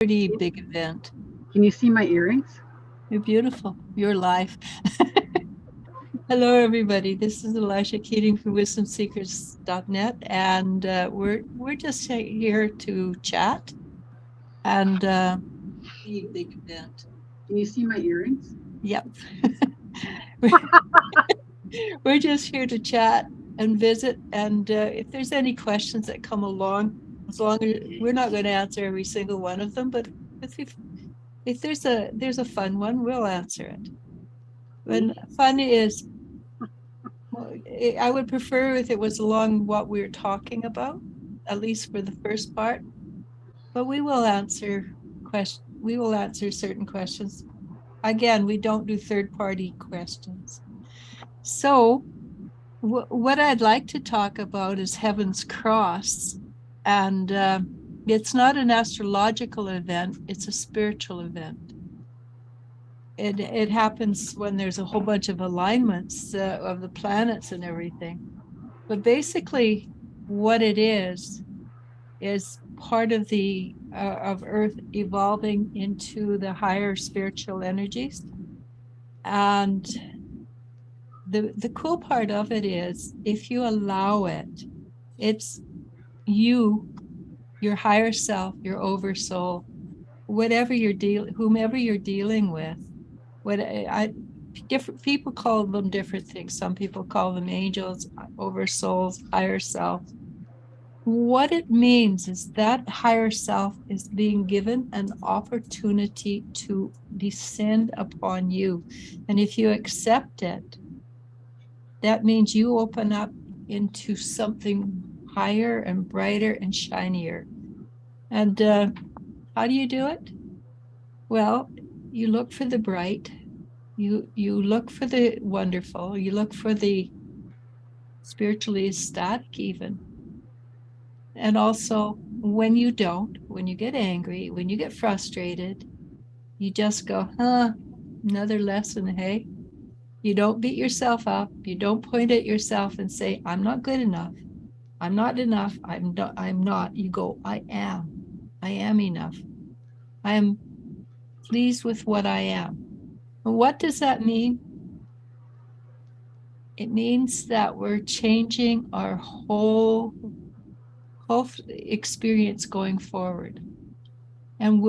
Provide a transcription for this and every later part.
Pretty big event. Can you see my earrings? You're beautiful. You're live. Hello, everybody. This is Eliz-Sha Keating from WisdomSeekers.net, and we're just here to chat and pretty big event. Can you see my earrings? Yep. We're just here to chat and visit, and if there's any questions that come along, as long as we're not going to answer every single one of them, but if there's a fun one, we'll answer it. And fun is, I would prefer if it was along what we're talking about, at least for the first part. But we will answer certain questions. Again, we don't do third-party questions. So what I'd like to talk about is Heaven's Cross. And it's not an astrological event, it's a spiritual event. It happens when there's a whole bunch of alignments of the planets and everything. But basically, what it is part of of Earth evolving into the higher spiritual energies. And the cool part of it is, if you allow it, it's you, your higher self, your oversoul, whomever you're dealing with. Different people call them different things. Some people call them angels, oversouls, higher self. What it means is that higher self is being given an opportunity to descend upon you. And if you accept it, that means you open up into something higher and brighter and shinier. And how do you do it? Well, you look for the bright, you look for the wonderful, you look for the spiritually ecstatic even. And also, when you get angry, when you get frustrated, you just go, another lesson, hey? You don't beat yourself up. You don't point at yourself and say, I'm not good enough. I'm not enough. I'm not. You go, I am. I am enough. I am pleased with what I am. And what does that mean? It means that we're changing our whole experience going forward. And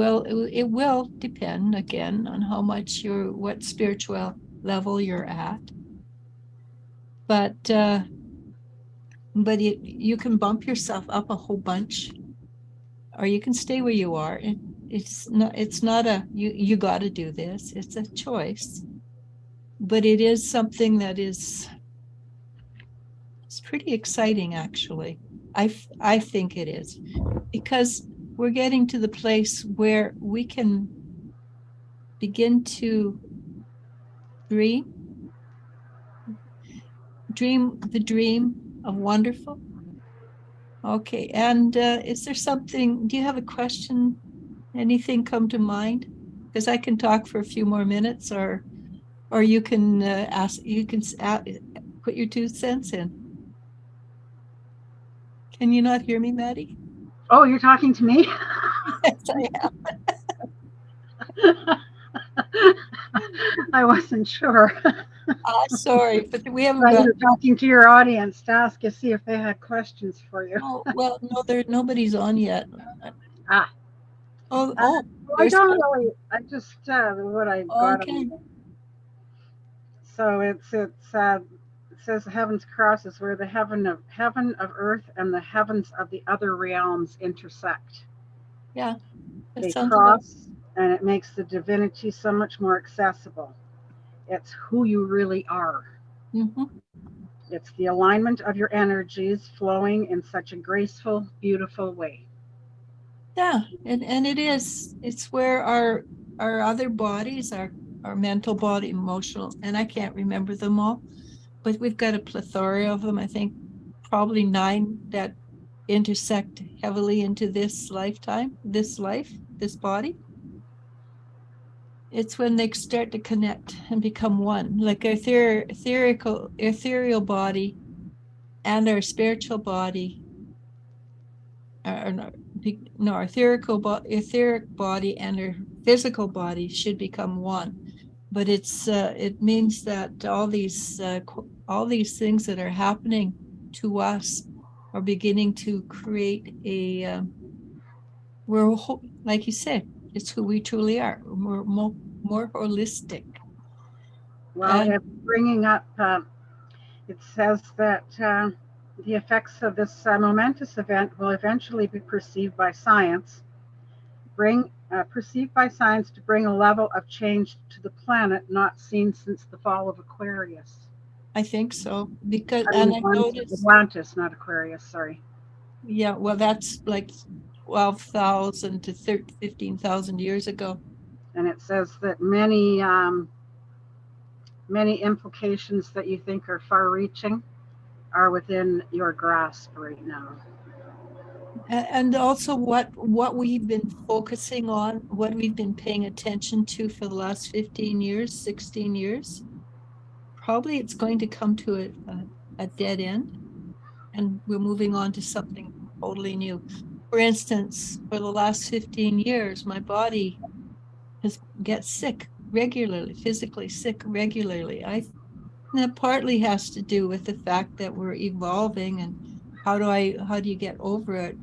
it will depend again on how much what spiritual level you're at. But you can bump yourself up a whole bunch, or you can stay where you are. It's not you got to do this. It's a choice, but it is something that it's pretty exciting, actually. I think it is, because we're getting to the place where we can begin to dream the dream of wonderful. Okay, and is there something, do you have a question? Anything come to mind? Because I can talk for a few more minutes, or you can put your 2 cents in. Can you not hear me, Maddie? Oh, you're talking to me? Yes, I am. I wasn't sure. Sorry, but we haven't Right, got. you're talking to your audience to ask you, see if they had questions for you. Oh, well, no, nobody's on yet. Ah, Oh, I there's. don't really. I just what I got. Okay. So it says heaven's cross is where the heaven of earth and the heavens of the other realms intersect. Yeah, that They sounds about. cross, and it makes the divinity so much more accessible. It's who you really are. Mm-hmm. It's the alignment of your energies flowing in such a graceful, beautiful way. Yeah, and it's where our other bodies, our mental body, emotional, and I can't remember them all, but we've got a plethora of them. I think probably 9 that intersect heavily into this lifetime, this body. It's when they start to connect and become one, like our ethereal body and our spiritual body no, our etheric body and our physical body should become one. But it means that all these things that are happening to us are beginning to create we're like you said, it's who we truly are. We're more holistic. Well, And it's bringing up, it says that the effects of this momentous event will eventually be perceived by science to bring a level of change to the planet not seen since the fall of Aquarius. I think so because, I and mean, I noticed, Atlantis, not Aquarius, sorry. yeah, well, that's like 12,000 to 15,000 years ago. And it says that many implications that you think are far reaching are within your grasp right now. And also what we've been focusing on, what we've been paying attention to for the last 15 years, 16 years, probably it's going to come to a dead end, and we're moving on to something totally new. For instance, for the last 15 years, my body gets sick regularly, physically sick regularly. That partly has to do with the fact that we're evolving, and how do you get over it?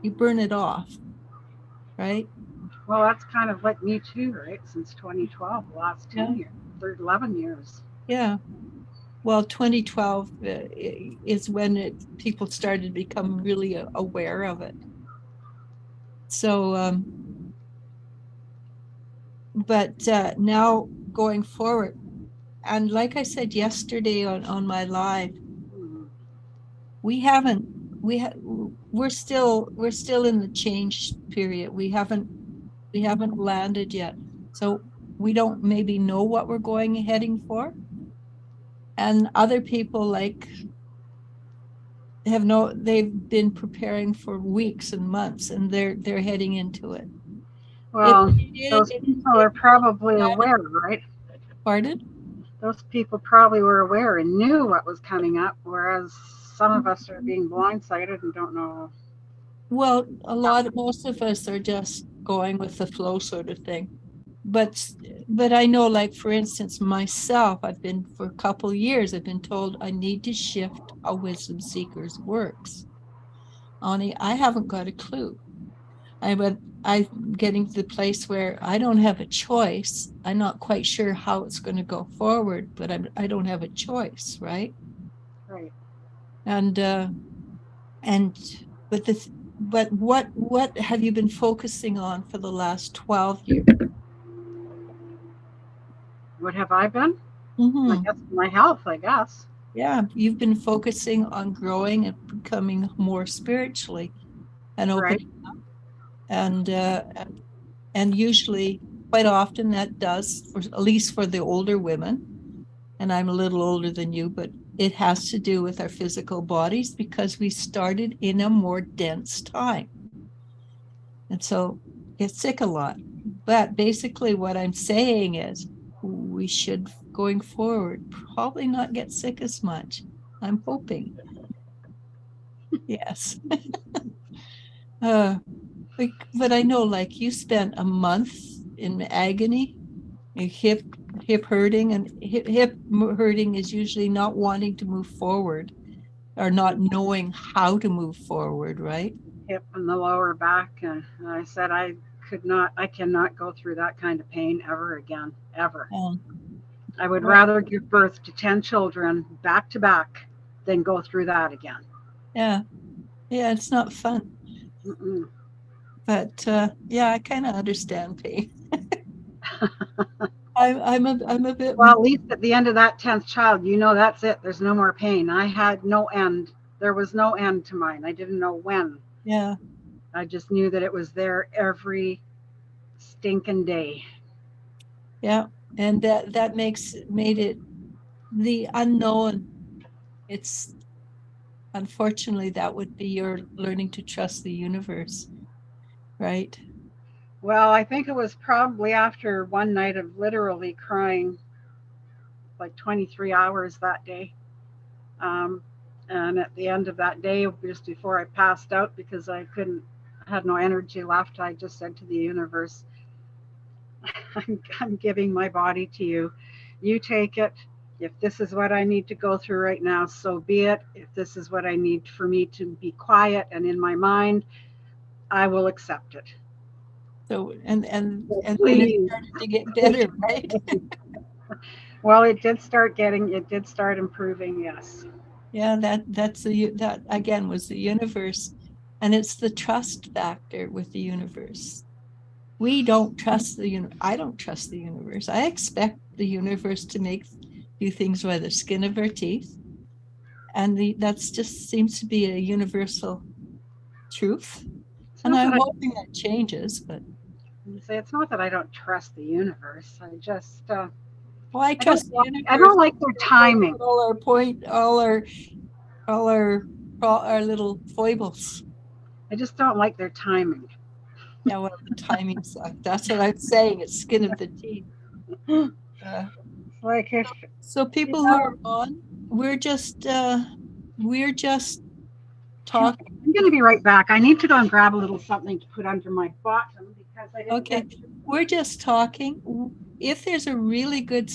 You burn it off, right? Well, that's kind of like me too, right? Since 2012, the last Yeah. 10 years, 11 years. Yeah. Well, 2012 is when people started becoming really aware of it. So, but now going forward, and like I said yesterday on my live, we haven't we're still in the change period. We haven't landed yet, so we don't maybe know what we're heading for. And other people they've been preparing for weeks and months, and they're heading into it. Well, those people are probably aware, right? Pardon? Those people probably were aware and knew what was coming up, whereas some of us are being blindsided and don't know. Well, most of us are just going with the flow sort of thing. But I know, like, for instance, myself, I've been for a couple of years, I've been told I need to shift how wisdom seekers works. Ani, I haven't got a clue. I'm getting to the place where I don't have a choice. I'm not quite sure how it's going to go forward, but I don't have a choice, right? Right. And but what have you been focusing on for the last 12 years? What have I been? Mm-hmm. I guess my health, I guess. Yeah, you've been focusing on growing and becoming more spiritually and opening Right. up. And usually, quite often, that does, at least for the older women, and I'm a little older than you, but it has to do with our physical bodies because we started in a more dense time. And so get sick a lot. But basically what I'm saying is we should, going forward, probably not get sick as much. I'm hoping. Yes. But I know, like, you spent a month in agony, hip hurting, and hip hurting is usually not wanting to move forward or not knowing how to move forward, right? Hip and the lower back. And I said I cannot go through that kind of pain ever again, ever. I would rather give birth to 10 children back to back than go through that again. Yeah. Yeah, it's not fun. Mm-mm. But yeah, I kind of understand pain. I'm a bit. Well, at least at the end of that 10th child, you know that's it. There's no more pain. I had no end. There was no end to mine. I didn't know when. Yeah. I just knew that it was there every stinking day. Yeah. And that made it the unknown. It's unfortunately that would be your learning to trust the universe, right? Well, I think it was probably after one night of literally crying like 23 hours that day. Um, and at the end of that day, just before I passed out because I couldn't had no energy left, I just said to the universe, I'm giving my body to you. You take it. If this is what I need to go through right now, so be it. If this is what I need for me to be quiet and in my mind, I will accept it. So and then it Please. started to get better, right? Well, it did start improving, yes. Yeah, that again was the universe. And it's the trust factor with the universe. We don't trust the universe. I don't trust the universe. I expect the universe to do things by the skin of our teeth. And that's just seems to be a universal truth. And I'm hoping that changes, but it's not that I don't trust the universe. I just well, I trust the universe. I don't like their timing. All our little foibles. I just don't like their timing. Yeah, well, the timing sucks. That's what I'm saying. It's skin of the teeth. Like if so people who are on, we're just talking. I'm going to be right back. I need to go and grab a little something to put under my bottom because I didn't. Okay, we're just talking. If there's a really good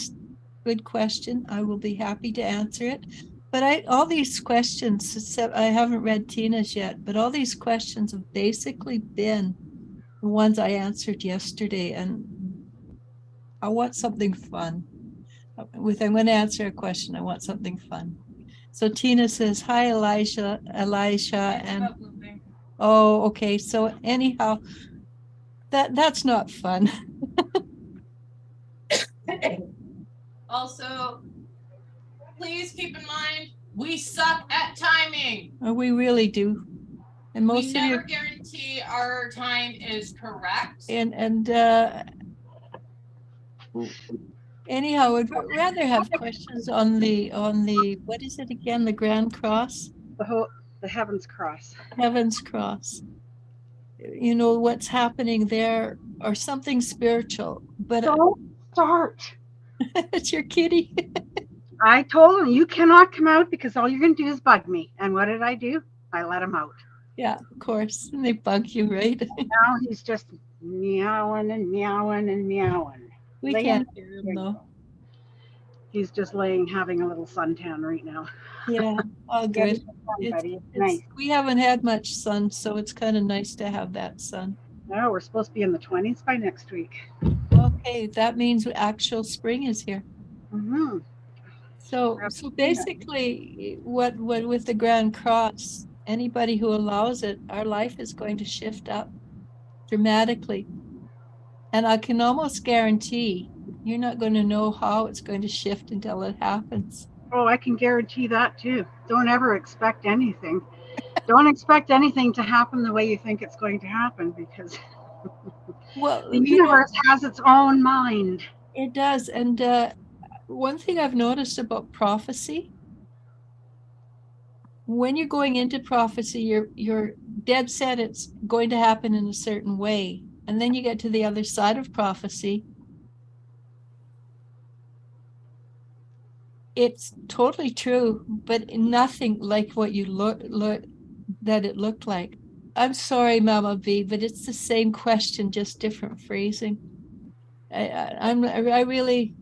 question, I will be happy to answer it. But all these questions, except I haven't read Tina's yet, but all these questions have basically been the ones I answered yesterday, and I want something fun. I'm going to answer a question. I want something fun. So Tina says, "Hi, Eliz-Sha, and oh, okay. So anyhow, that's not fun." Also, please keep in mind, we suck at timing. Oh, we really do. And most we never guarantee our time is correct. And anyhow, I'd rather have questions on the what is it again? The Grand Cross? The Heaven's Cross. Heaven's Cross. You know what's happening there, or something spiritual. But don't start. It's your kitty. I told him, you cannot come out because all you're going to do is bug me. And what did I do? I let him out. Yeah, of course. And they bug you, right? Now he's just meowing and meowing and meowing. We can't hear him, though. He's just having a little suntan right now. Yeah, all good. Nice. We haven't had much sun, so it's kind of nice to have that sun. No, we're supposed to be in the 20s by next week. Okay, that means actual spring is here. Mm-hmm. So basically, what with the Grand Cross, anybody who allows it, our life is going to shift up dramatically. And I can almost guarantee you're not going to know how it's going to shift until it happens. Oh, I can guarantee that too. Don't ever expect anything. Don't expect anything to happen the way you think it's going to happen, because the universe has its own mind. It does. And one thing I've noticed about prophecy, when you're going into prophecy, you're dead set it's going to happen in a certain way. And then you get to the other side of prophecy. It's totally true, but nothing like what you that it looked like. I'm sorry, Mama B, but it's the same question, just different phrasing. I really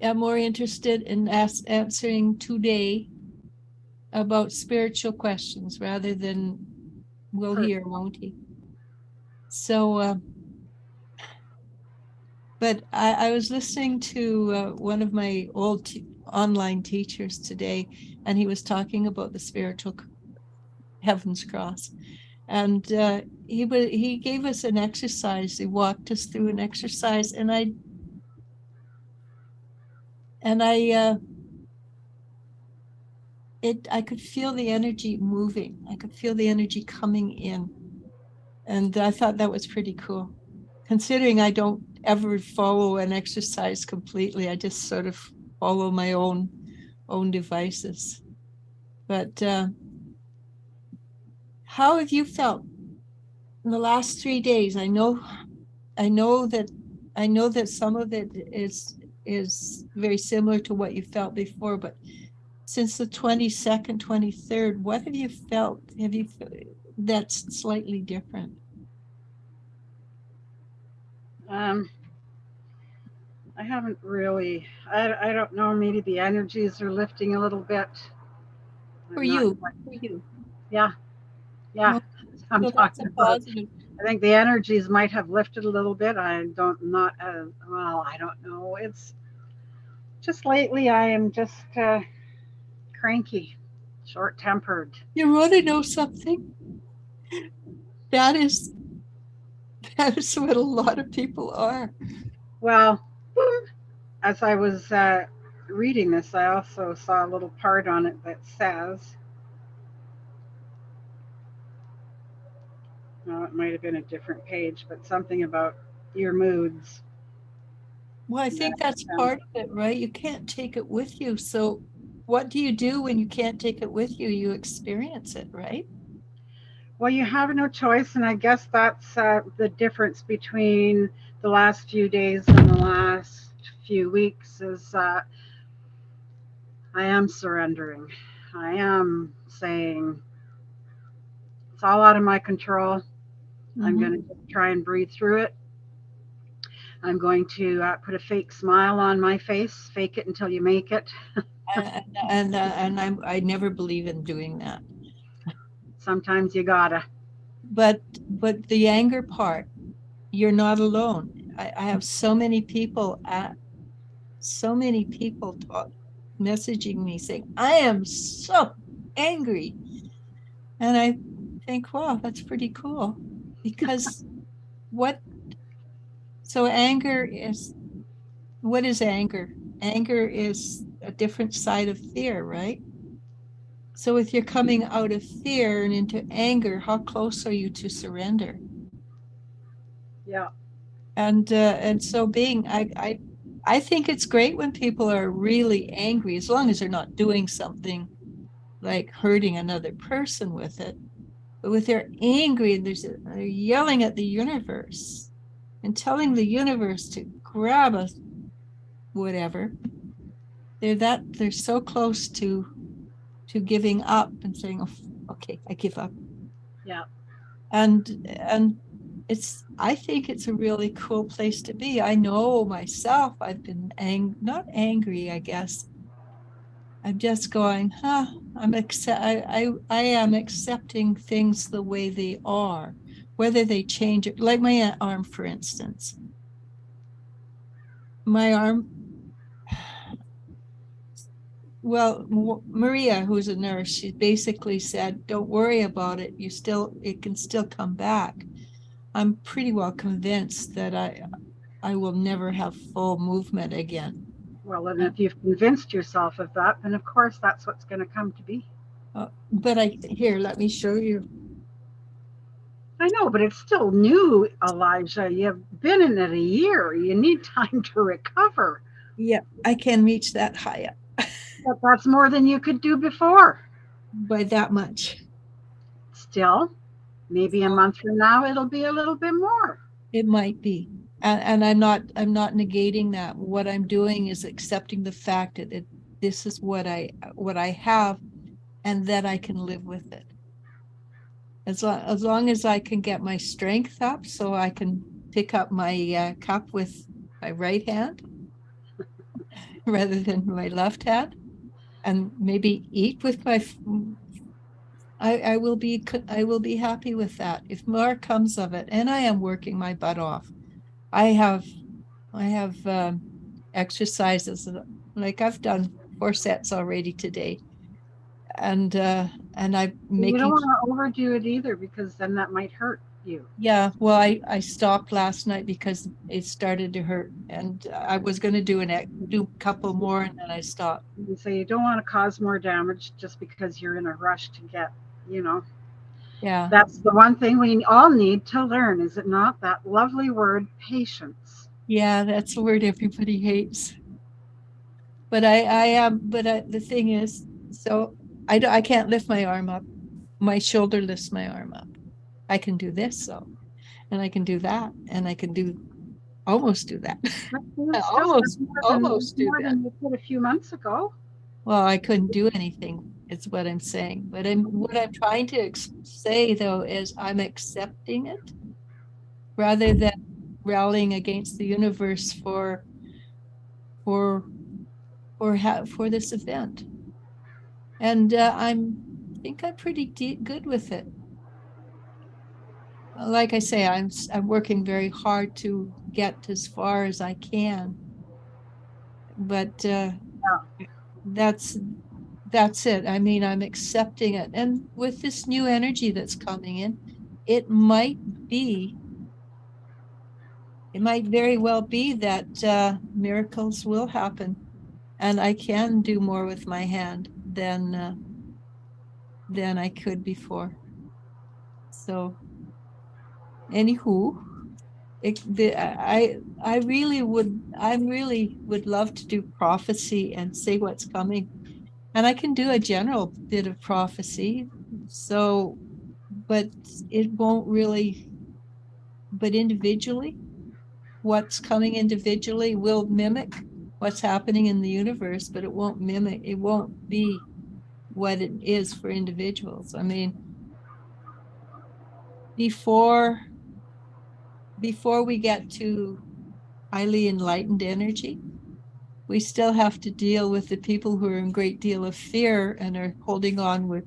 am more interested in answering today about spiritual questions rather than will he or won't he. So, but I was listening to one of my old online teachers today, and he was talking about the spiritual Heaven's Cross. And he gave us an exercise. He walked us through an exercise, and I could feel the energy moving. I could feel the energy coming in. And I thought that was pretty cool. Considering I don't ever follow an exercise completely, I just sort of follow my own devices. But how have you felt in the last 3 days? I know that some of it is very similar to what you felt before, but since the 22nd, 23rd, what have you felt? that's slightly different? I haven't really, I don't know, maybe the energies are lifting a little bit. For you, for you. Yeah. Well, I'm so that's a talking about, positive. I think the energies might have lifted a little bit. I don't, not, well, I don't know. It's just lately I am just cranky, short tempered. You want to know something? That is what a lot of people are. Well, as I was reading this, I also saw a little part on it that says, well, it might have been a different page, but something about your moods. Well, I think that's part of it, right? You can't take it with you. So what do you do when you can't take it with you? You experience it, right? Well, you have no choice, and I guess that's the difference between the last few days and the last few weeks is I am surrendering. I am saying it's all out of my control. Mm-hmm. I'm going to try and breathe through it. I'm going to put a fake smile on my face, fake it until you make it. and I never believe in doing that. Sometimes you gotta. But the anger part, you're not alone. I have so many people messaging me saying, I am so angry. And I think, wow, that's pretty cool. Because anger is, what is anger? Anger is a different side of fear, right? So if you're coming out of fear and into anger, how close are you to surrender? Yeah. And so I think it's great when people are really angry, as long as they're not doing something like hurting another person with it. But with they're angry, they're yelling at the universe and telling the universe to grab us, whatever. They're so close to giving up and saying, oh, okay, I give up. Yeah. And I think it's a really cool place to be. I know myself, I've been not angry, I guess. I'm just going, I am accepting things the way they are, whether they change it. Like my arm, for instance. My arm, well, Maria, who's a nurse, she basically said, don't worry about it. It can still come back. I'm pretty well convinced that I will never have full movement again. Well, and if you've convinced yourself of that, then of course that's what's going to come to be. But let me show you. I know, but it's still new, Eliz-Sha. You've been in it a year. You need time to recover. Yeah, I can reach that high up. But that's more than you could do before. By that much. Still, maybe a month from now, it'll be a little bit more. It might be. And I'm not negating that. What I'm doing is accepting the fact that this is what I have, and that I can live with it. As long as I can get my strength up, so I can pick up my cup with my right hand rather than my left hand, and maybe eat with my. I will be happy with that if more comes of it, and I am working my butt off. I have exercises, like I've done 4 sets already today, and I'm making. You don't want to overdo it either, because then that might hurt you. Yeah, well, I stopped last night because it started to hurt, and I was going to do a couple more, and then I stopped. So you don't want to cause more damage just because you're in a rush to get, Yeah. That's the one thing we all need to learn, is it not? That lovely word, patience. Yeah, that's the word everybody hates. But the thing is, so I can't lift my arm up. My shoulder lifts my arm up. I can do this, and I can do that, and I can almost do that. Almost do that. Than you did a few months ago. Well, I couldn't do anything is what I'm saying. But what I'm trying to say though is I'm accepting it rather than rallying against the universe for this event. And I think I'm pretty good with it. Like I say, I'm working very hard to get as far as I can. But that's it. I mean, I'm accepting it. And with this new energy that's coming in, it might very well be that miracles will happen, and I can do more with my hand than I could before. So, anywho, I really would love to do prophecy and say what's coming, and I can do a general bit of prophecy. So, but it won't really. But individually, what's coming individually will mimic what's happening in the universe, but it won't be what it is for individuals. I mean, before we get to highly enlightened energy, we still have to deal with the people who are in great deal of fear and are holding on with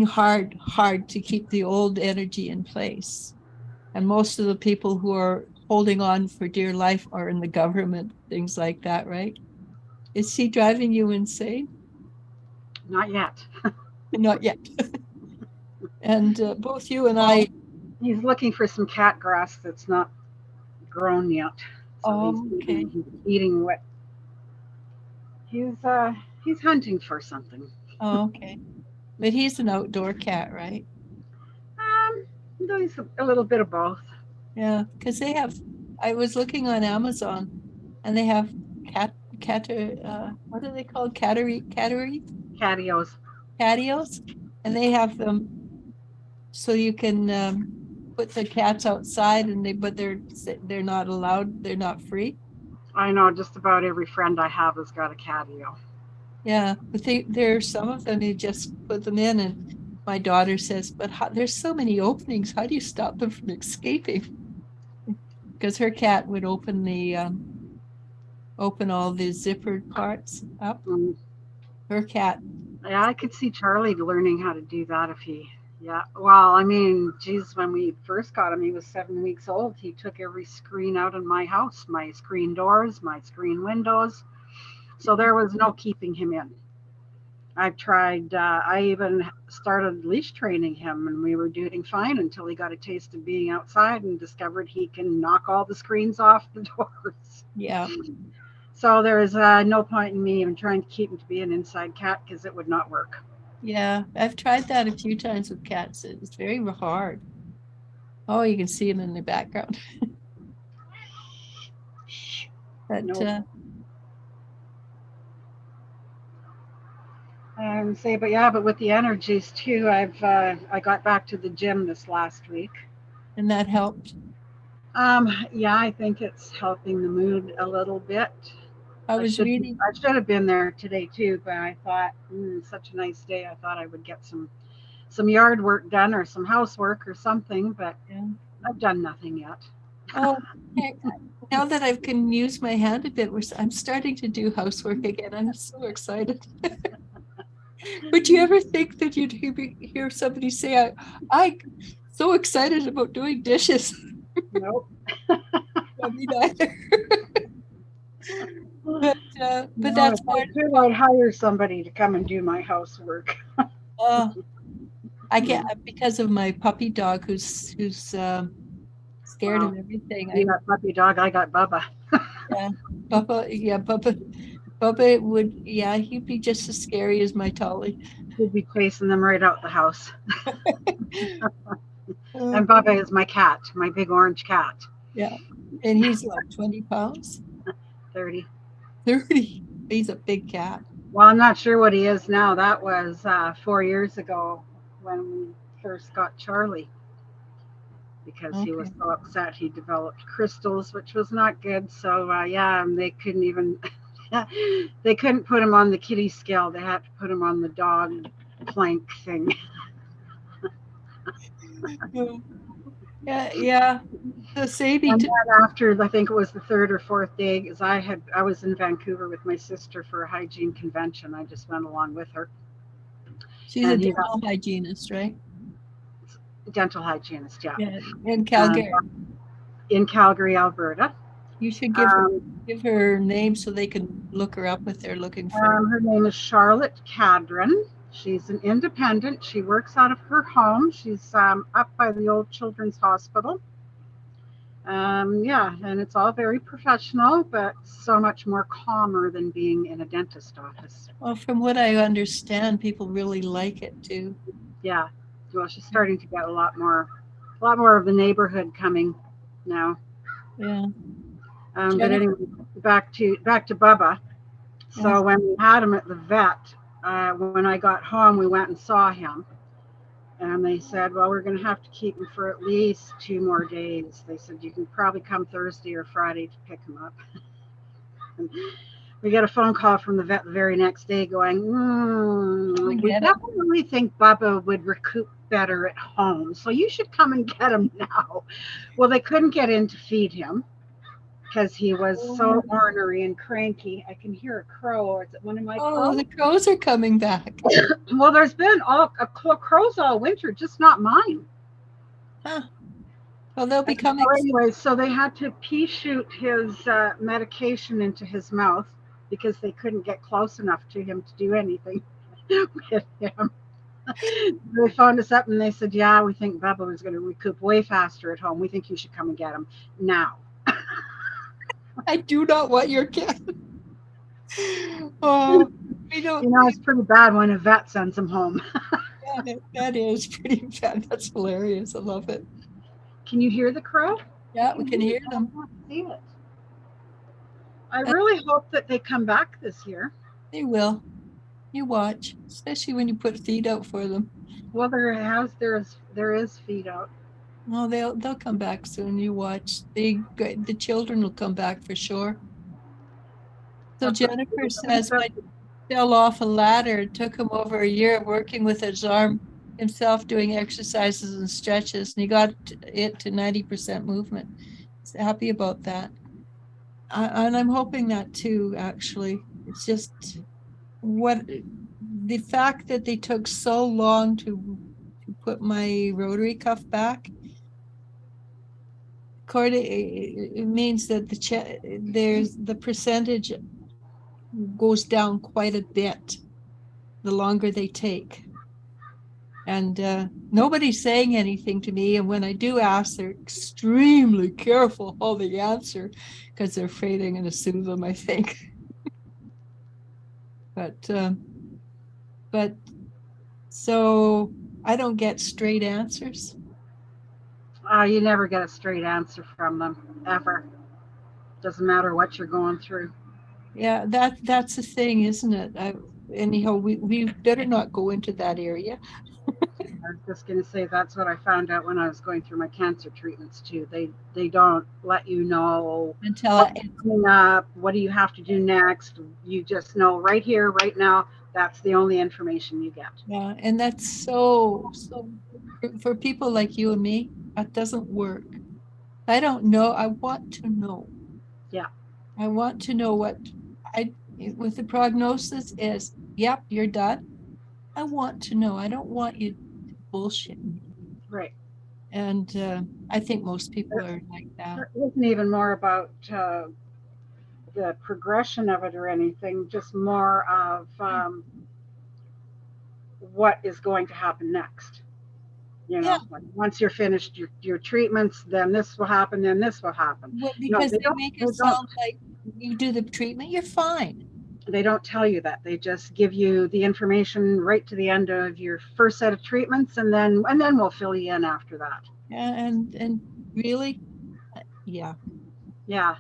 hard to keep the old energy in place. And most of the people who are holding on for dear life are in the government, things like that, right? Is he driving you insane? Not yet. Not yet. And both you and I. He's looking for some cat grass that's not grown yet. So okay. He's eating what he's hunting for something. Oh, okay. But he's an outdoor cat, right? He's a little bit of both. Yeah, because I was looking on Amazon, and they have what are they called? Catios. Catios, and they have them so you can put the cats outside, but they're not allowed. They're not free. I know just about every friend I have has got a catio. Yeah, but there's some of them you just put them in, and my daughter says, "But there's so many openings. How do you stop them from escaping?" Because her cat would open all the zippered parts up. Her cat. Yeah, I could see Charlie learning how to do that if he. Yeah, well, I mean, geez, when we first got him, he was 7 weeks old. He took every screen out in my house, my screen doors, my screen windows. So there was no keeping him in. I've tried, I even started leash training him, and we were doing fine until he got a taste of being outside and discovered he can knock all the screens off the doors. Yeah. So there is no point in me even trying to keep him to be an inside cat because it would not work. Yeah, I've tried that a few times with cats. It's very hard. Oh, you can see him in the background. But nope. But with the energies too, I got back to the gym this last week. And that helped? Yeah, I think it's helping the mood a little bit. I should have been there today too, but I thought, such a nice day. I thought I would get some yard work done or some housework or something, but I've done nothing yet. Oh, now that I can use my hand a bit, I'm starting to do housework again. I'm so excited. Would you ever think that you'd hear somebody say, I'm so excited about doing dishes? Nope. Me neither. But no, that's part. I'd hire somebody to come and do my housework. I can't because of my puppy dog who's scared of everything. You got puppy dog. I got Bubba. Yeah, Bubba. Yeah, Bubba would. Yeah, he'd be just as scary as my Tolly. He'd be chasing them right out the house. And Bubba is my cat, my big orange cat. Yeah, and he's like 20 pounds. 30. 30. He's a big cat. Well, I'm not sure what he is now. That was 4 years ago when we first got Charlie, because he was so upset. He developed crystals, which was not good. So they couldn't even they couldn't put him on the kitty scale. They had to put him on the dog plank thing. Yeah. The Sadie. And then after, I think it was the third or fourth day, because I was in Vancouver with my sister for a hygiene convention. I just went along with her. She's a dental hygienist, right? Dental hygienist, yeah. In Calgary. In Calgary, Alberta. You should give her name so they can look her up if they're looking for her. Her name is Charlotte Cadron. She's an independent. She works out of her home. She's up by the old Children's Hospital. Yeah, and it's all very professional, but so much more calmer than being in a dentist office. Well, from what I understand, people really like it too. Yeah, well, she's starting to get a lot more of the neighborhood coming now. Yeah. But anyway, back to Bubba. So when we had him at the vet, when I got home, we went and saw him. And they said, well, we're going to have to keep him for at least 2 more days. They said, you can probably come Thursday or Friday to pick him up. And we got a phone call from the vet the very next day going, we definitely think Bubba would recoup better at home. So you should come and get him now. Well, they couldn't get in to feed him because he was so ornery and cranky. I can hear a crow. Or is it one of my crows? Oh, the crows are coming back. Well, there's been crows all winter, just not mine. Huh. Well, they'll be coming. So anyway, so they had to pea shoot his medication into his mouth because they couldn't get close enough to him to do anything with him. They phoned us up and they said, yeah, we think Bubba was going to recoup way faster at home. We think you should come and get him now. I do not want your cat. Oh, it's pretty bad when a vet sends him home. Yeah, that is pretty bad. That's hilarious. I love it. Can you hear the crow? Yeah, we can hear them. I see it. I really hope that they come back this year. They will. You watch, especially when you put feed out for them. Well, there is feed out. Well, they'll come back soon. You watch. The children will come back for sure. So Jennifer says, I fell off a ladder. It took him over a year working with his arm himself, doing exercises and stretches, and he got it to 90% movement. He's happy about that. And I'm hoping that too, actually. It's just the fact that they took so long to put my rotary cuff back. It means that the percentage goes down quite a bit the longer they take. And nobody's saying anything to me. And when I do ask, they're extremely careful how they answer because they're afraid I'm going to sue them, I think. But so I don't get straight answers. You never get a straight answer from them, ever. Doesn't matter what you're going through. Yeah, that's the thing, isn't it? Anyhow, we better not go into that area. I was just going to say that's what I found out when I was going through my cancer treatments too. They don't let you know until what's coming up. What do you have to do next? You just know right here, right now. That's the only information you get. Yeah, and that's so for people like you and me, that doesn't work. I don't know. I want to know. Yeah. I want to know what with the prognosis is. Yep, you're done. I want to know. I don't want you to bullshit me. Right. And I think most people are like that. It wasn't even more about the progression of it or anything, just more of what is going to happen next. Like once you're finished your treatments, then this will happen, then this will happen. Well, because they make it sound like you do the treatment, you're fine. They don't tell you that. They just give you the information right to the end of your first set of treatments, and then we'll fill you in after that. Yeah, and really, yeah. Yeah,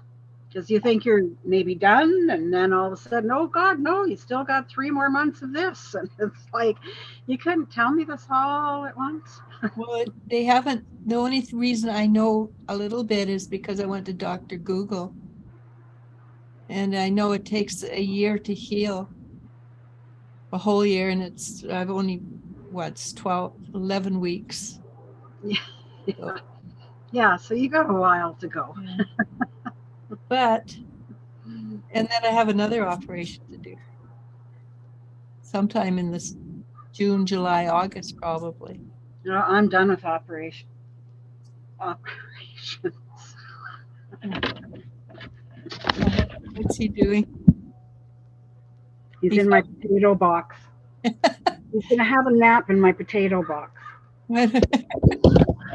because you think you're maybe done, and then all of a sudden, oh God, no, you still got 3 more months of this, and it's like, you couldn't tell me this all at once. Well, they haven't. The only reason I know a little bit is because I went to Dr. Google. And I know it takes a year to heal, a whole year, and I've only, what's 11 weeks. Yeah. So, Yeah, so you got a while to go. yeah. But, and then I have another operation to do. Sometime in this June, July, August, probably. No, I'm done with operations. What's he doing? He's in my potato box. He's going to have a nap in my potato box.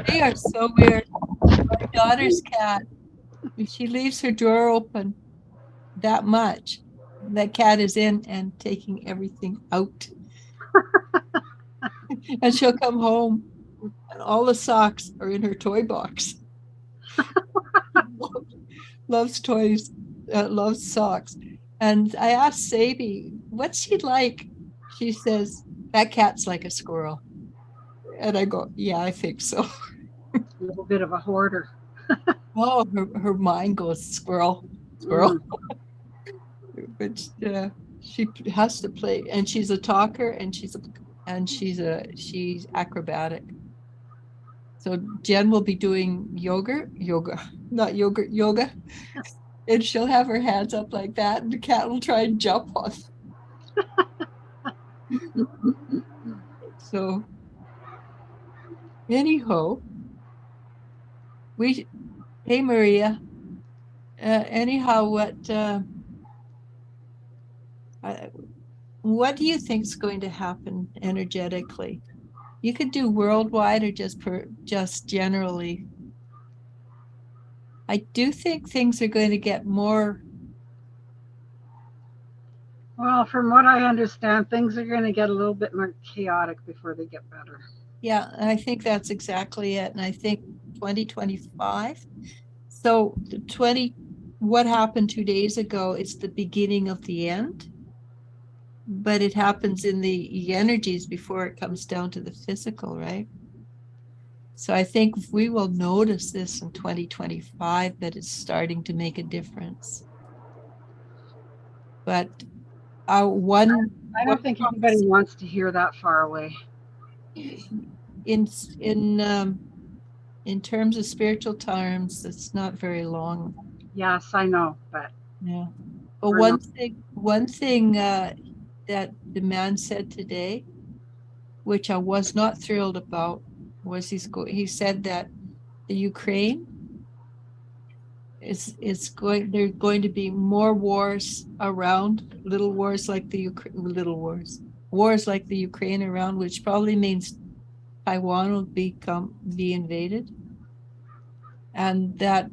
They are so weird. My daughter's cat, if she leaves her drawer open that much, that cat is in and taking everything out. And she'll come home and all the socks are in her toy box. Loves toys, loves socks. And I asked Sadie, what's she like? She says, that cat's like a squirrel. And I go, yeah, I think so. A little bit of a hoarder. Oh, her mind goes squirrel. But she has to play, and she's a talker, and she's acrobatic. So Jen will be doing yoga, and she'll have her hands up like that, and the cat will try and jump on. So anyhow, hey Maria, anyhow, what do you think is going to happen energetically? You could do worldwide or just generally. I do think things are going to get more. Well, from what I understand, things are going to get a little bit more chaotic before they get better. Yeah, I think that's exactly it. And I think 2025. So what happened 2 days ago, it's the beginning of the end. But it happens in the energies before it comes down to the physical, right? So I think we will notice this in 2025 that it's starting to make a difference. But I don't think anybody wants to hear that far away. In terms of spiritual terms, it's not very long. Yes, I know, but yeah. But one thing that the man said today, which I was not thrilled about, was he said that the Ukraine there's going to be more wars around, wars like the Ukraine around, which probably means Taiwan will be invaded, and that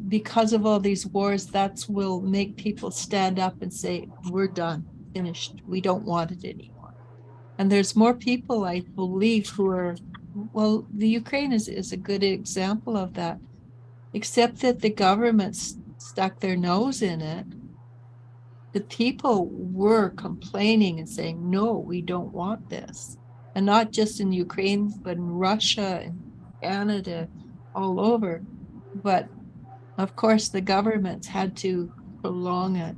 because of all these wars, that will make people stand up and say, we're done, finished, we don't want it anymore. And there's more people, I believe, who are, well, the Ukraine is a good example of that, except that the government stuck their nose in it. The people were complaining and saying, no, we don't want this. And not just in Ukraine, but in Russia and Canada, all over. But of course, the governments had to prolong it.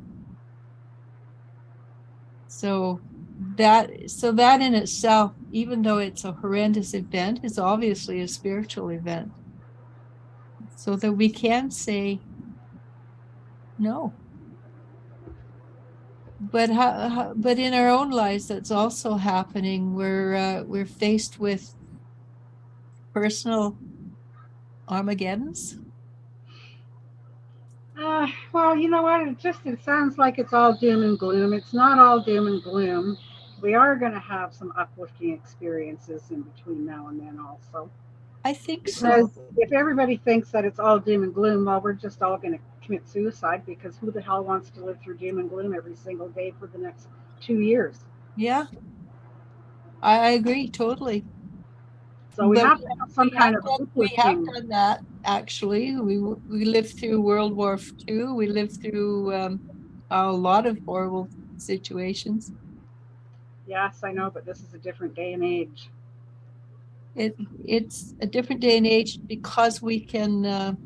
So that in itself, even though it's a horrendous event, is obviously a spiritual event. So that we can say no. But but in our own lives, that's also happening. We're faced with personal Armageddons. Well, you know what? It sounds like it's all doom and gloom. It's not all doom and gloom. We are going to have some uplifting experiences in between now and then also. I think because so. If everybody thinks that it's all doom and gloom, well, we're just all going to commit suicide, because who the hell wants to live through doom and gloom every single day for the next 2 years? Yeah, I agree totally. So we have to have some kind of we have done that, actually. We lived through World War II. We lived through a lot of horrible situations. Yes, I know, but this is a different day and age. It's a different day and age because we can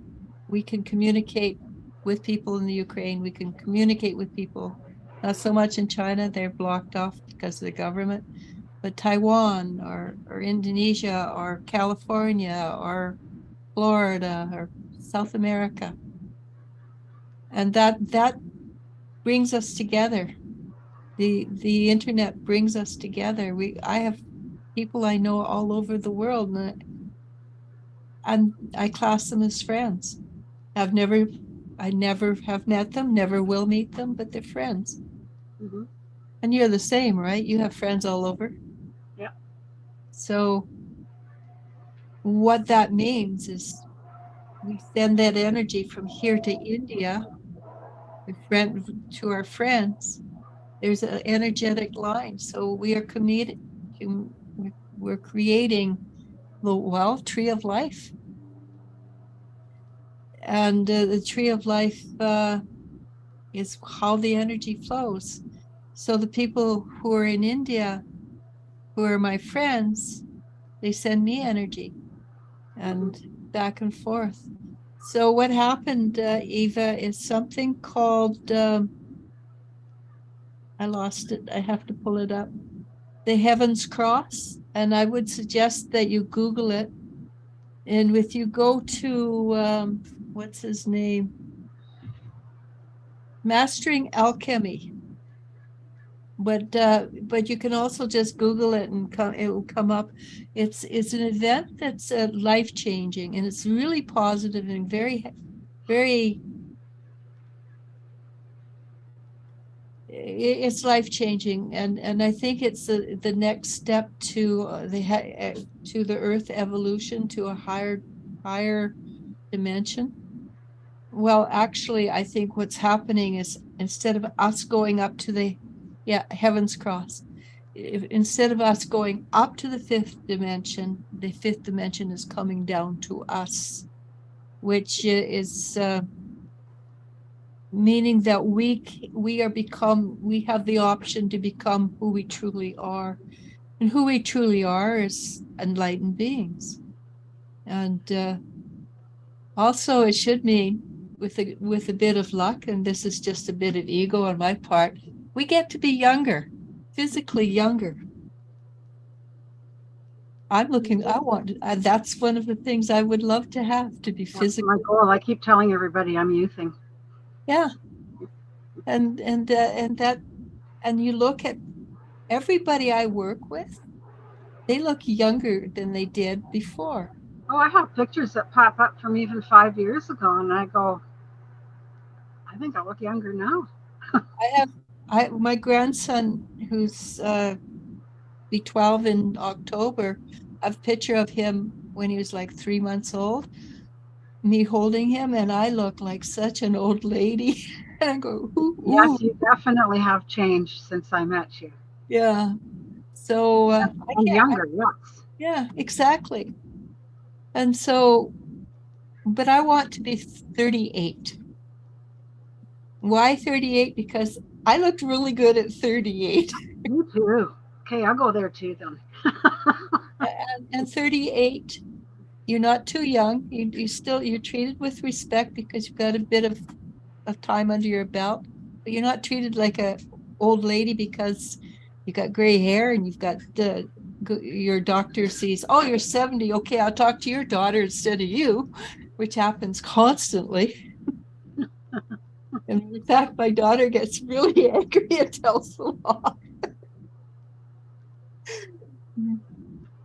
communicate with people in the Ukraine. We can communicate with people. Not so much in China, they're blocked off because of the government, but Taiwan or Indonesia or California or Florida or South America. And that brings us together. The internet brings us together. I have people I know all over the world, and I class them as friends. I never have met them, never will meet them, but they're friends. Mm-hmm. And you're the same, right? You have friends all over. Yeah. So what that means is we send that energy from here to India, to our friends. There's an energetic line. So we are committed to, we're creating the tree of life. And the tree of life is how the energy flows. So the people who are in India, who are my friends, they send me energy and back and forth. So what happened, Eva, is something called, I lost it. I have to pull it up. The Heaven's Cross. And I would suggest that you Google it. And if you go to, what's his name? Mastering Alchemy. But you can also just Google it and it will come up. It's an event that's life-changing, and it's really positive and very, very. It's life-changing, and I think it's the next step to the Earth evolution to a higher dimension. Well, actually, I think what's happening is instead of us going up to the Heaven's Cross, instead of us going up to the fifth dimension is coming down to us, which is meaning that we have the option to become who we truly are. And who we truly are is enlightened beings. And also it should mean, with a bit of luck, and this is just a bit of ego on my part, we get to be younger, physically younger. That's one of the things I would love to have, to be physically. That's my goal. I keep telling everybody I'm youthing. Yeah. And you look at everybody I work with, they look younger than they did before. Oh, I have pictures that pop up from even 5 years ago, and I go, I think I look younger now. My grandson, who's be 12 in October, I have a picture of him when he was like 3 months old, me holding him, and I look like such an old lady. And I go, ooh, ooh. Yes, you definitely have changed since I met you. Yeah. So I'm younger, yes. Yeah, exactly. And so, but I want to be 38. Why 38? Because I looked really good at 38. Me too. Okay, I'll go there too then. and 38, you're not too young. You're treated with respect because you've got a bit of time under your belt, but you're not treated like a old lady because you got gray hair and you've got your doctor sees, oh, you're 70. Okay, I'll talk to your daughter instead of you, which happens constantly. And in fact, my daughter gets really angry and tells a lot.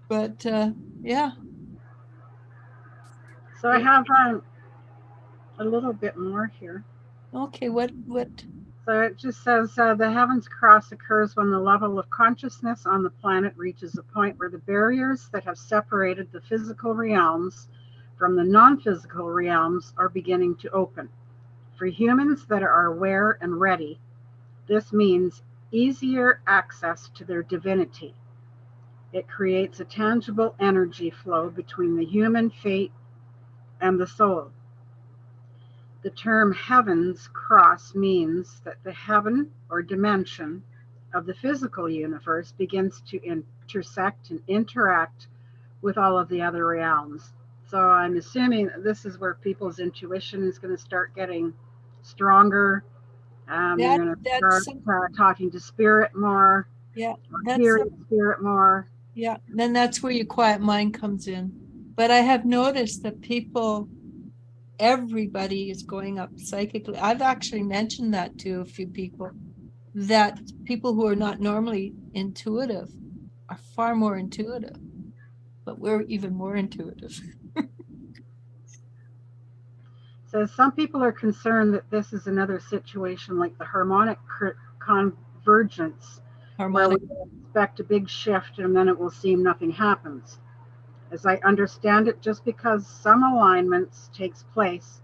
But yeah. So I have a little bit more here. Okay, what? So it just says the Heaven's Cross occurs when the level of consciousness on the planet reaches a point where the barriers that have separated the physical realms from the non-physical realms are beginning to open. For humans that are aware and ready, this means easier access to their divinity. It creates a tangible energy flow between the human fate and the soul. The term Heaven's Cross means that the heaven or dimension of the physical universe begins to intersect and interact with all of the other realms. So I'm assuming that this is where people's intuition is going to start getting stronger. You're going to That's start talking to spirit more, yeah. hearing spirit more. Yeah. Then that's where your quiet mind comes in. But I have noticed that everybody is going up psychically. I've actually mentioned that to a few people, that people who are not normally intuitive are far more intuitive, but we're even more intuitive. So some people are concerned that this is another situation like the harmonic convergence, where we expect a big shift and then it will seem nothing happens. As I understand it, just because some alignments takes place,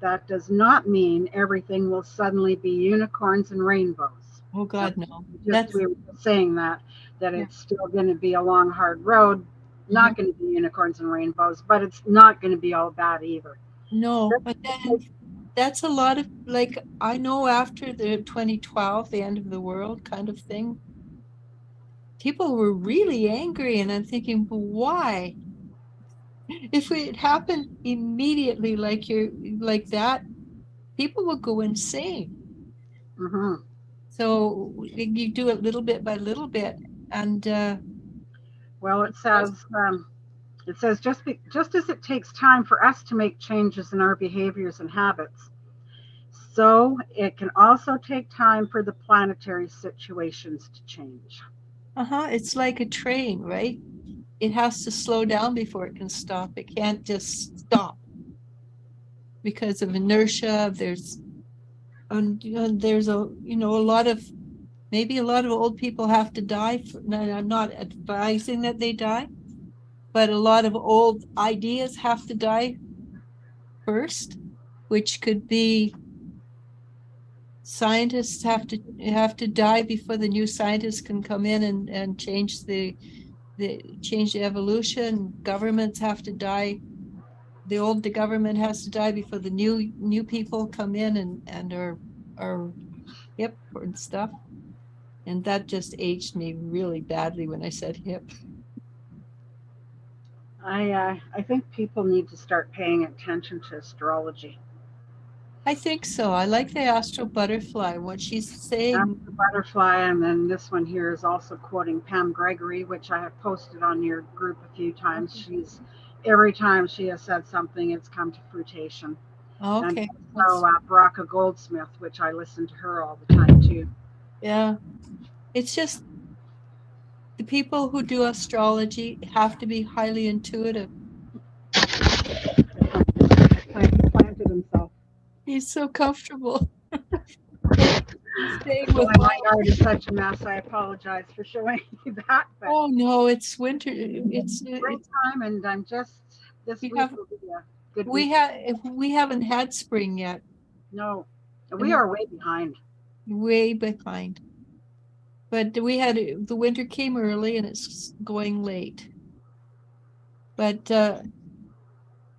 that does not mean everything will suddenly be unicorns and rainbows. Oh God, no. We were saying that it's still going to be a long, hard road, not going to be unicorns and rainbows, but it's not going to be all bad either. No, but then that's a lot of, like, I know after the 2012, the end of the world kind of thing, people were really angry, and I'm thinking, why? If it happened immediately, like that, people would go insane. Mm-hmm. So you do it little bit by little bit, and well, it says just as it takes time for us to make changes in our behaviors and habits, so it can also take time for the planetary situations to change. It's like a train, right? It has to slow down before it can stop. It can't just stop because of inertia. There's a lot of, maybe a lot of old people have to die. I'm not advising that they die, but a lot of old ideas have to die first, which could be scientists have to die before the new scientists can come in and change the evolution. Governments have to die. The government has to die before the new people come in and are hip and stuff. And that just aged me really badly when I said hip. I think people need to start paying attention to astrology. I think so. I like the astral butterfly, what she's saying. Astral butterfly, and then this one here is also quoting Pam Gregory, which I have posted on your group a few times. Every time she has said something, it's come to fruition. Okay. And so Baraka Goldsmith, which I listen to her all the time too. Yeah. It's just the people who do astrology have to be highly intuitive. He planted himself. He's so comfortable. My yard is such a mess. I apologize for showing you that. But oh no, it's winter. It's springtime, and I'm just this week will be a good week. We haven't had spring yet. No, we are way behind. Way behind. But the winter came early and it's going late. But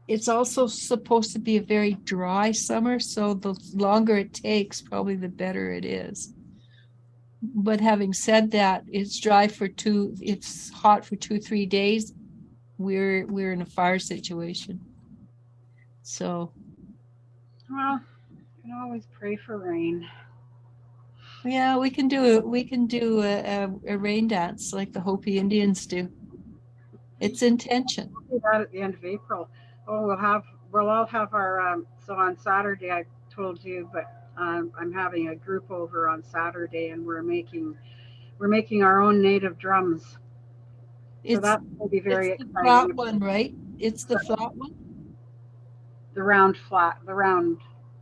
it's also supposed to be a very dry summer, so the longer it takes, probably the better it is. But having said that, it's hot for 2-3 days. We're in a fire situation. So well, you can always pray for rain. Yeah, we can do a rain dance like the Hopi Indians do. It's intention. We'll do that at the end of April. Oh, we'll all have our so on Saturday I told you, but I'm having a group over on Saturday, and we're making our own native drums. So that will be very exciting. The flat one, right? It's the flat one. The round.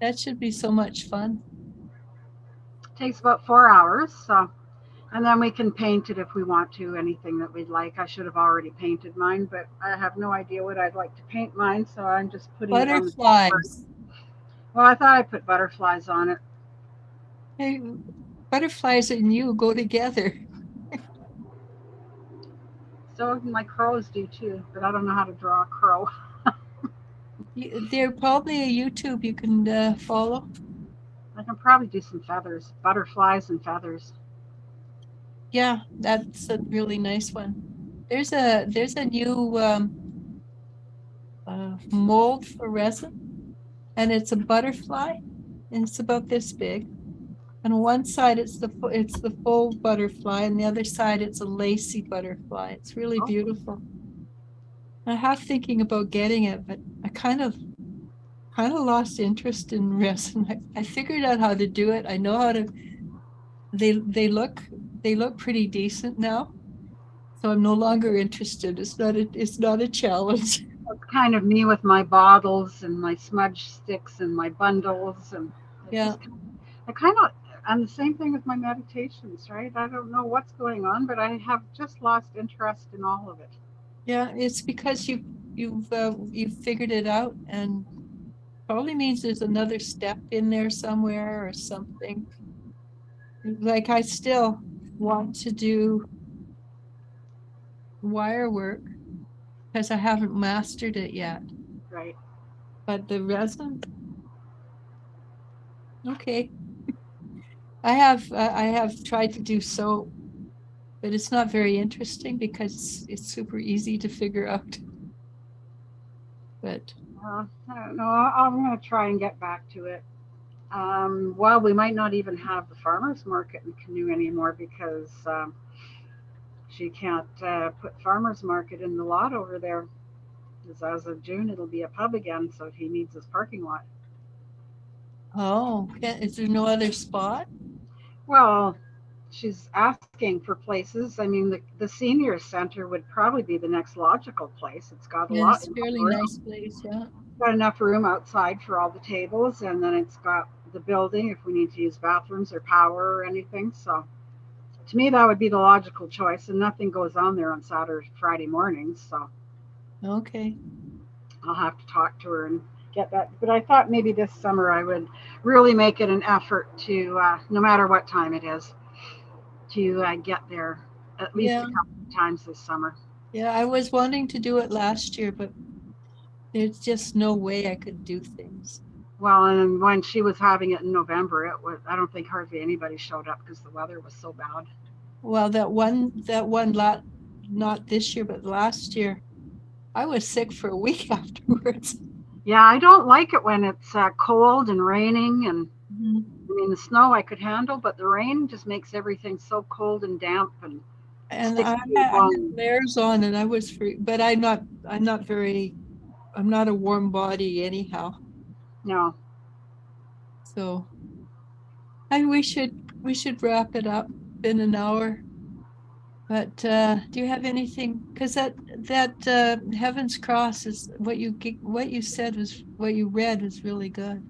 That should be so much fun. Takes about 4 hours, so, and then we can paint it if we want to, anything that we'd like. I should have already painted mine, but I have no idea what I'd like to paint mine, so I'm just putting butterflies. Well, I thought I put butterflies on it. Hey, butterflies and you go together. So my crows do too, but I don't know how to draw a crow. There's probably a YouTube you can follow. I can probably do some feathers, butterflies and feathers. Yeah, that's a really nice one. There's a new mold for resin, and it's a butterfly and it's about this big. On one side, it's the full butterfly, and the other side, it's a lacy butterfly. It's really beautiful. I have thinking about getting it, but I kind of lost interest in resin. I figured out how to do it. I know how to. They look pretty decent now, so I'm no longer interested. It's not a challenge. It's kind of me with my bottles and my smudge sticks and my bundles, and Yeah. I'm the same thing with my meditations, right? I don't know what's going on, but I have just lost interest in all of it. Yeah, it's because you've figured it out, and probably means there's another step in there somewhere or something. Like I still want to do wire work because I haven't mastered it yet. Right. But the resin, okay. I have tried to do soap, but it's not very interesting because it's super easy to figure out. But I don't know. I'm going to try and get back to it. Well, we might not even have the farmers market in Canoe anymore because she can't put farmers market in the lot over there. Because as of June, it'll be a pub again, so he needs his parking lot. oh, is there no other spot? Well, she's asking for places. I mean, the senior center would probably be the next logical place. It's got a lot. It's a fairly nice place, yeah. Got enough room outside for all the tables, and then it's got the building if we need to use bathrooms or power or anything. So to me, that would be the logical choice, and nothing goes on there on Saturday, Friday mornings. So okay, I'll have to talk to her and get that. But I thought maybe this summer I would really make it an effort to, no matter what time it is, to get there at least a couple of times this summer. Yeah, I was wanting to do it last year, but there's just no way I could do things. Well, and when she was having it in November, I don't think hardly anybody showed up because the weather was so bad. Well, that one lot, not this year, but last year, I was sick for a week afterwards. Yeah, I don't like it when it's cold and raining, and I mean the snow I could handle, but the rain just makes everything so cold and damp and I had layers on, and I was free, but I'm not a warm body anyhow. No. So we should wrap it up. Been an hour. But do you have anything? Because that Heaven's Cross is what you read was really good.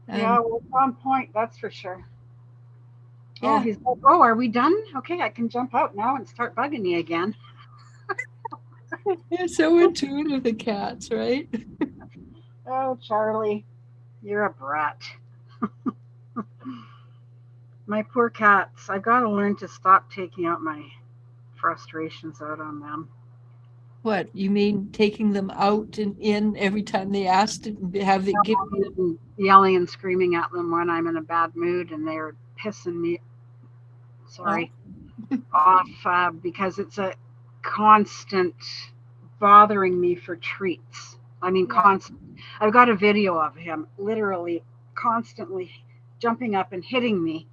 Yeah, well, on point, that's for sure. Yeah. Oh, are we done? Okay, I can jump out now and start bugging me again. You're so in tune with the cats, right? Oh, Charlie, you're a brat. My poor cats. I've got to learn to stop taking out my frustrations out on them. What, you mean taking them out and in every time they ask to have they give me yelling and screaming at them when I'm in a bad mood and they're pissing me off because it's a constant bothering me for treats. I mean, constant. I've got a video of him literally constantly jumping up and hitting me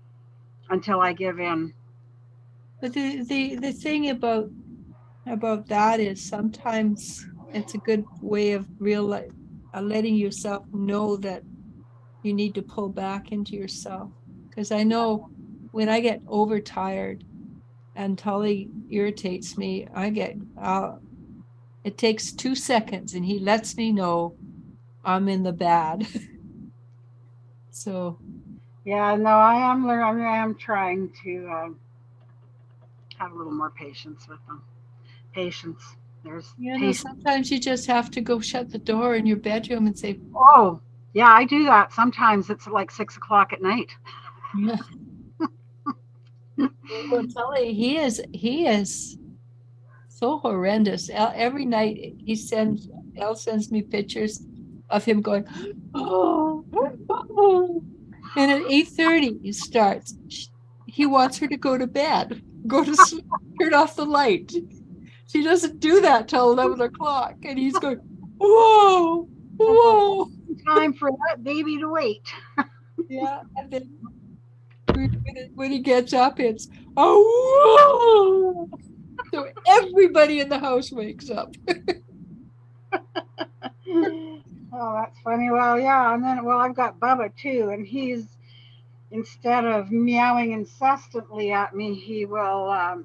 until I give in. But the thing about that is sometimes it's a good way of letting yourself know that you need to pull back into yourself. Because I know when I get overtired and Tully irritates me, it takes 2 seconds and he lets me know I'm in the bad. So yeah, no, I am trying to have a little more patience with them. Patience. There's patience. Sometimes you just have to go shut the door in your bedroom and say, oh yeah, I do that sometimes. It's like 6 o'clock at night. Yeah. Well, Tully, he is so horrendous. Every night Elle sends me pictures of him going, oh. And at 8:30 he starts. He wants her to go to bed, go to sleep, turn off the light. She doesn't do that till 11 o'clock, and he's going, whoa, whoa. time for that baby to wait. Yeah, and then when he gets up, it's oh, so everybody in the house wakes up. Oh, that's funny. Well, yeah, and then I've got Bubba too, and he's instead of meowing incessantly at me, he will Yeah.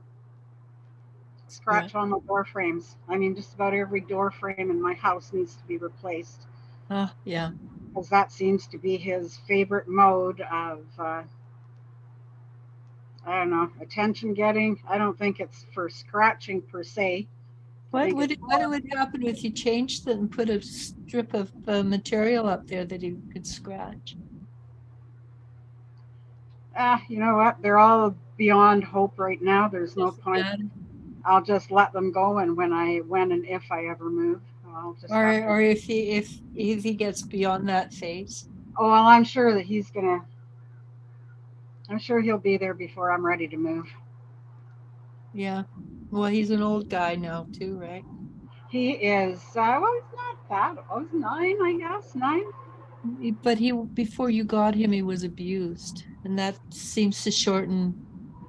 scratch on the door frames. I mean, just about every door frame in my house needs to be replaced Yeah. because that seems to be his favorite mode of I don't know, attention getting. I don't think it's for scratching per se. I think it's What would happen if you changed it and put a strip of material up there that he could scratch? you know what? They're all beyond hope right now. There's no Doesn't point. matter. I'll just let them go, and when and if I ever move, I'll just have to. Or if he gets beyond that phase. Oh well, I'm sure that he's gonna. I'm sure he'll be there before I'm ready to move. Yeah. Well, he's an old guy now too, right? He is. Well, he's not that. I was 9, I guess 9. But before you got him, he was abused, and that seems to shorten.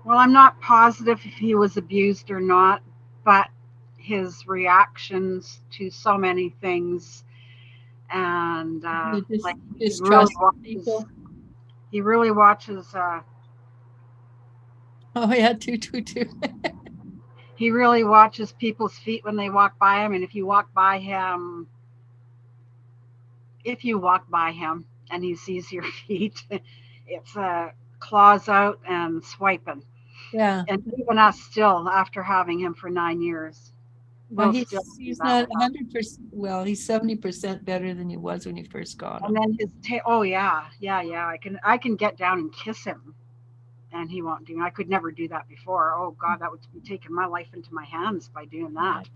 Well, I'm not positive if he was abused or not, but his reactions to so many things, and like he really Distrust watches. people. He really watches. Oh yeah, two. He really watches people's feet when they walk by him, and if you walk by him and he sees your feet, it's claws out and swiping. Yeah. And even us still, after having him for 9 years, Well, we'll still he's not 100%. Well, he's 70% better than he was when you first got him. And then his tail. Oh yeah. I can get down and kiss him, and he won't do. I could never do that before. Oh God, that would be taking my life into my hands by doing that.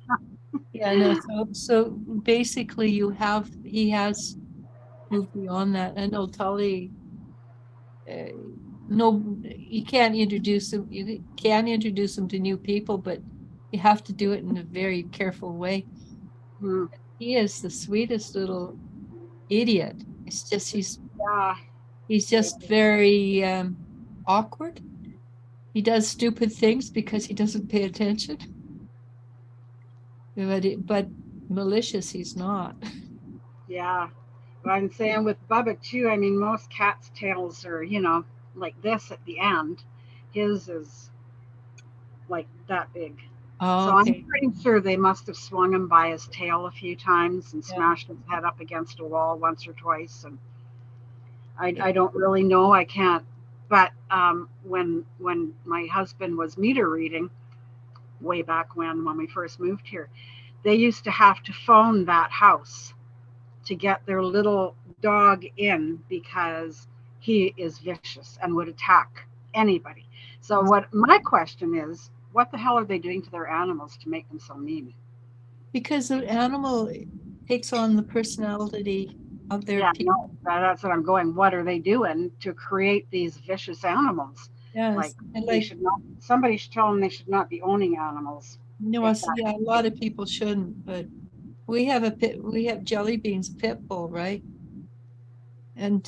Yeah, no. So basically, he has moved beyond that. I know Tully. No, you can't introduce him. You can introduce him to new people, but you have to do it in a very careful way. Hmm. He is the sweetest little idiot. It's just Yeah. he's just very awkward. He does stupid things because he doesn't pay attention. But malicious, he's not. Yeah. But I'm saying with Bubba too. I mean, most cats' tails are like this at the end. His is like that big. So Oh, I'm okay. pretty sure they must have swung him by his tail a few times and Yeah. smashed his head up against a wall once or twice. And I don't really know. I can't. But when my husband was meter reading way back when we first moved here, they used to have to phone that house to get their little dog in because he is vicious and would attack anybody. So what my question is, what the hell are they doing to their animals to make them so mean? Because the animal takes on the personality of their people. No, that's what I'm going. What are they doing to create these vicious animals? Yes. Like And they should not. Somebody should tell them they should not be owning animals. no, yeah, a lot of people shouldn't, but we have Jelly Bean's pit bull, right? And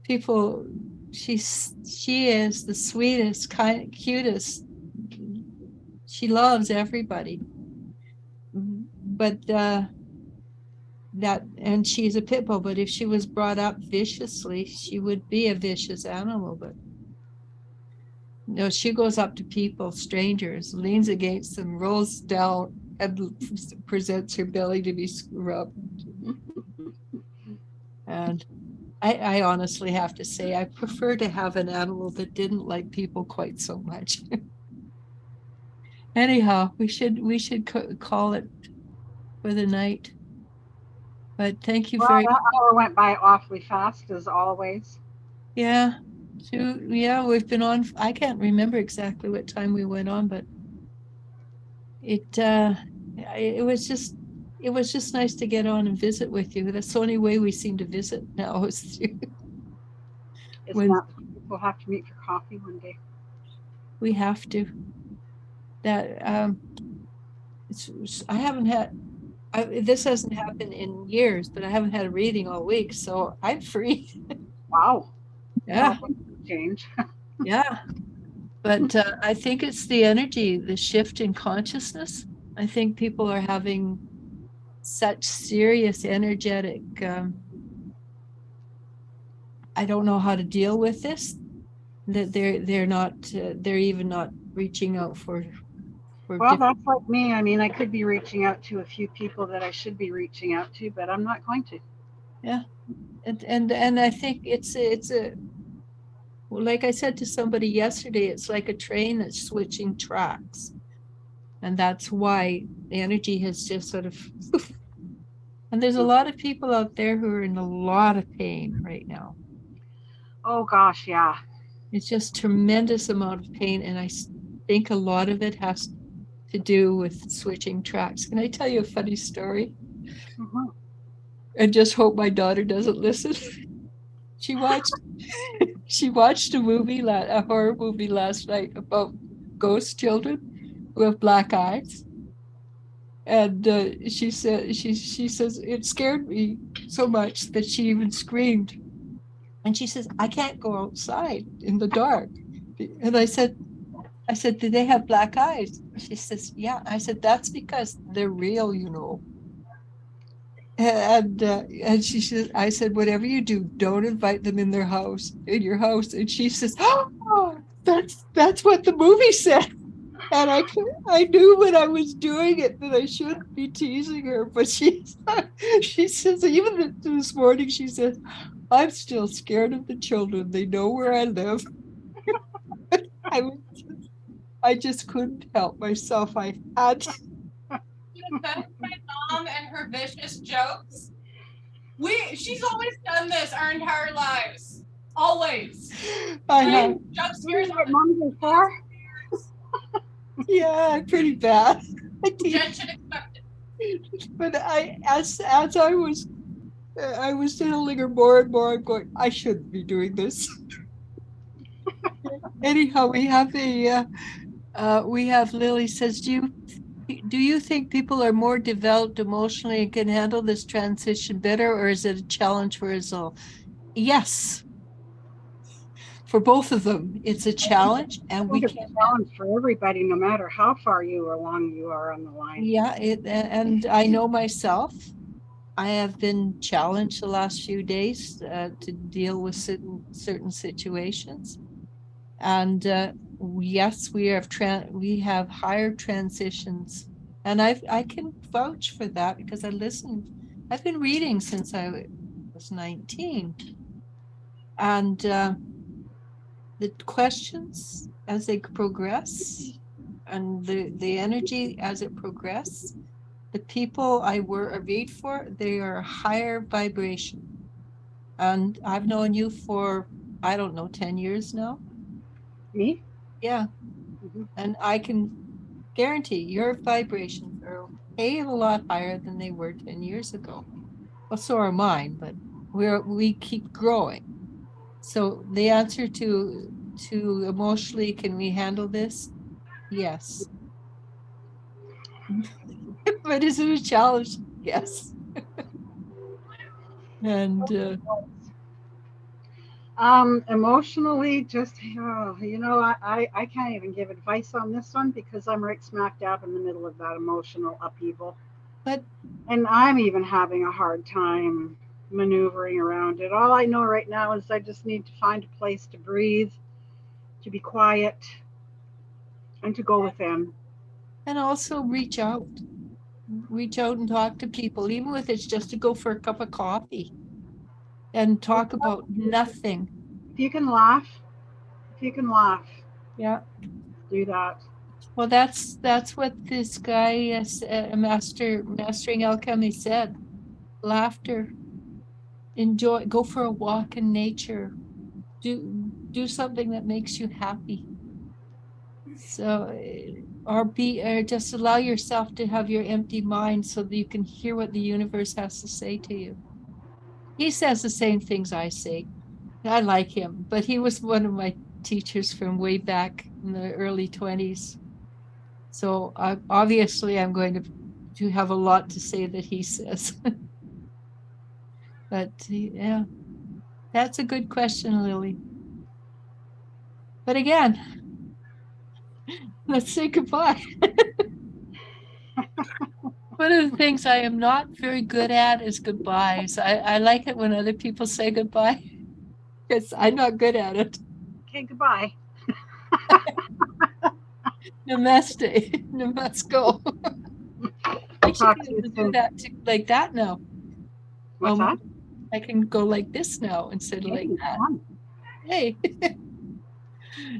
people, she is the sweetest, cutest. She loves everybody, but and she's a pit bull. But if she was brought up viciously, she would be a vicious animal. But no, she goes up to people, strangers, leans against them, rolls down, and presents her belly to be rubbed. And I honestly have to say, I prefer to have an animal that didn't like people quite so much. Anyhow, we should call it for the night. But thank you Well, very that hour went by awfully fast as always. yeah. We've been on. I can't remember exactly what time we went on, but it was just nice to get on and visit with you. That's the only way we seem to visit now is through. Isn't that we'll have to meet for coffee one day? We have to. That I haven't had. This hasn't happened in years, but I haven't had a reading all week, so I'm free. Wow. Yeah, Well, change. yeah. But I think it's the energy, the shift in consciousness. I think people are having such serious energetic. I don't know how to deal with this. That they're not. They're even not reaching out for Well, different. that's like me. I mean, I could be reaching out to a few people that I should be reaching out to, but I'm not going to. Yeah, and I think it's a well, like I said to somebody yesterday, it's like a train that's switching tracks. And that's why the energy has just sort of, and there's a lot of people out there who are in a lot of pain right now. Oh gosh, yeah. It's just tremendous amount of pain. And I think a lot of it has to do with switching tracks. Can I tell you a funny story? Mhm. I just hope my daughter doesn't listen. She watched she watched a horror movie last night about ghost children who have black eyes. And she says it scared me so much that she even screamed. And she says, I can't go outside in the dark. And I said, do they have black eyes? She says, yeah. I said, that's because they're real, you know. And she says, I said, whatever you do, don't invite them in in your house. And she says, oh, that's what the movie said. And I knew when I was doing it that I shouldn't be teasing her, but she says, even this morning, she says, I'm still scared of the children. They know where I live. I was I just couldn't help myself. I had to. That's my mom and her vicious jokes. She's always done this our entire lives. Always. I have. Jump scares What moms are for? Yeah, pretty bad. Jen should expect it. But as I was telling her more and more, I'm going, I shouldn't be doing this. Anyhow, we have Lily says, do you think people are more developed emotionally and can handle this transition better, or is it a challenge for us all? Yes, for both of them, it's a challenge, I and we think it's can't. a challenge for everybody, no matter how far you along you are on the line. Yeah, and I know myself. I have been challenged the last few days to deal with certain situations, and yes, we have higher transitions, and I can vouch for that because I listened. I've been reading since I was 19, and the questions as they progress, and the energy as it progresses. The people I read for, they are higher vibration. And I've known you for, I don't know, 10 years now. Me? Yeah. Mm-hmm. And I can guarantee your vibrations are a lot higher than they were 10 years ago. Well, so are mine, but we keep growing. So the answer to emotionally, can we handle this? Yes. But is it a challenge? Yes. And Emotionally, just I can't even give advice on this one because I'm right smack dab in the middle of that emotional upheaval, but and I'm even having a hard time maneuvering around it. All I know right now is I just need to find a place to breathe, to be quiet, and to go within. and also reach out and talk to people, even if it's just to go for a cup of coffee and talk about nothing. If you can laugh, if you can laugh, Yeah. do that. Well, that's what this guy, mastering alchemy said. Laughter, enjoy, go for a walk in nature, do something that makes you happy. So, or just allow yourself to have your empty mind so that you can hear what the universe has to say to you. He says the same things I say. I like him, but he was one of my teachers from way back in the early 20s. So obviously I'm going to to have a lot to say that he says. But yeah, that's a good question, Lily. But again, let's say goodbye. One of the things I am not very good at is goodbyes. I like it when other people say goodbye because I'm not good at it. Okay, goodbye. Namaste. Namasko. I should Talk be to able you to do soon. that like that now. What's that? I can go like this now instead of like that. Hey.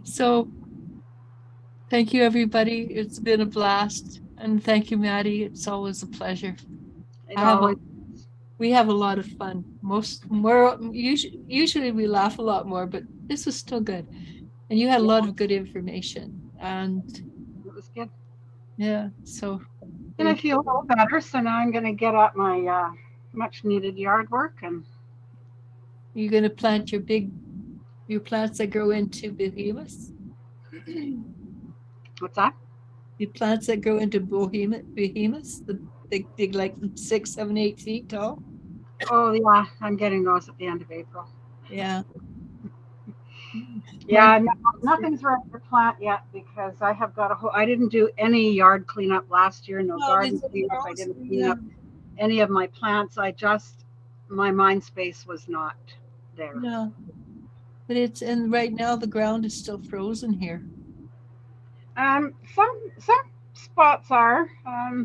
So thank you, everybody. It's been a blast. And thank you, Maddie. It's always a pleasure. We have a lot of fun. Usually we laugh a lot more, but this was still good. And you had a lot of good information. And it was good. Yeah. So and I feel a little better. So now I'm gonna get at my much needed yard work. And you're gonna plant your plants that grow into behemoths. What's that? The plants that grow into behemoths, they like 6, 7, 8 feet tall. Oh yeah, I'm getting those at the end of April. Yeah. Yeah, no, nothing's ready to plant yet because I have got I didn't do any yard cleanup last year, no garden cleanup. I didn't clean up any of my plants. My mind space was not there. No. But and right now the ground is still frozen here. Some spots are,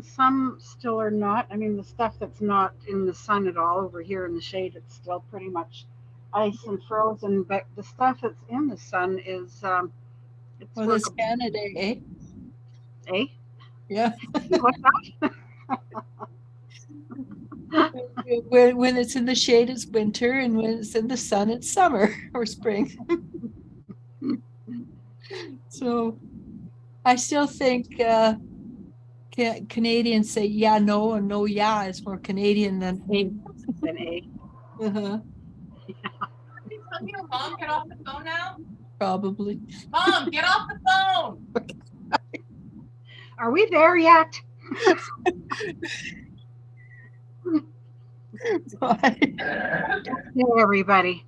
some still are not. I mean, the stuff that's not in the sun at all over here in the shade, it's still pretty much ice and frozen. But the stuff that's in the sun is, it's well, this Canada, eh? Eh? Yeah. What's that? When it's in the shade, it's winter, and when it's in the sun, it's summer or spring. So I still think Canadians say yeah, no, and no, yeah is more Canadian than A. Than A. Uh-huh. Tell your mom get off the phone now? Probably. Mom, get off the phone. Are we there yet? Bye. Yeah, everybody.